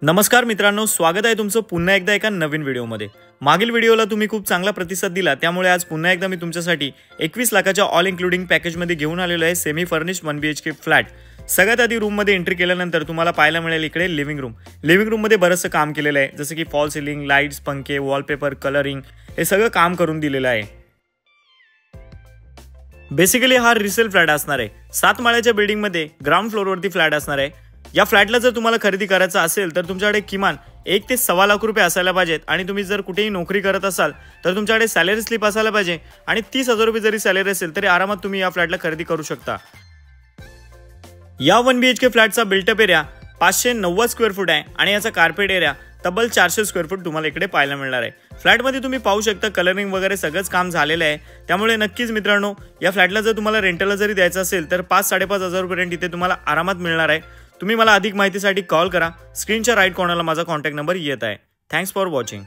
नमस्कार मित्रांनो, स्वागत आहे तुमचं पुन्हा एकदा एका नवीन व्हिडिओमध्ये। मागील व्हिडिओला तुम्ही खूप चांगला प्रतिसाद दिला, त्यामुळे आज पुन्हा एकदा मी तुमच्यासाठी 21 लाखाच्या ऑल इन्क्लुडिंग पॅकेजमध्ये घेऊन आलेलो आहे सेमी फर्निश्ड 1 BHK फ्लॅट। सगळ्यात आधी रूम मध्ये एंट्री केल्यानंतर तुम्हाला पाहायला मिळेल इकडे लिव्हिंग रूम मध्ये बरंचसं काम केलेलं आहे, जसं की फॉल सीलिंग, लाईट्स, पंखे, वॉलपेपर, कलरिंग हे सगळं काम करून दिलेलं आहे। बेसिकली हा रिसेल फ्लॅट असणार आहे। 7 माळ्याच्या बिल्डिंग मध्ये ग्राउंड फ्लोअरवरती फ्लॅट असणार आहे। या फ्लॅटला जर तुम्हाला खरेदी करायचं असेल तर तुमच्याकडे किमान 1 ते सव्वा लाख रुपये असायला पाहिजेत आणि तुम्ही जर कुठेही नोकरी करत असाल तर तुमच्याकडे सॅलरी स्लिप असायला पाहिजे आणि 30,000 रुपये जरी सॅलरी असेल तरी आरामात तुम्ही या फ्लॅटला खरेदी करू शकता। या 1 BHK फ्लॅटचा बिल्टअप एरिया 590 स्क्वेअर फूट आहे आणि याचा कार्पेट एरिया तब्बल 400 स्क्वेअर फूट तुम्हाला इकडे पाहायला मिळणार आहे। फ्लॅटमध्ये तुम्ही पाहू शकता कलरिंग वगैरे सगळंच काम झालेलं आहे, त्यामुळे नक्कीच मित्रांनो या फ्लॅटला जर तुम्हाला रेंटलला जरी द्यायचं असेल तर 5-5.5 रुपये रेंट इथे तुम्हाला आरामात मिळणार आहे। तुम्ही मला अधिक माहितीसाठी कॉल करा। स्क्रीनच्या राईट कॉर्नरला माझा कॉन्टॅक्ट नंबर येत आहे। Thanks for watching.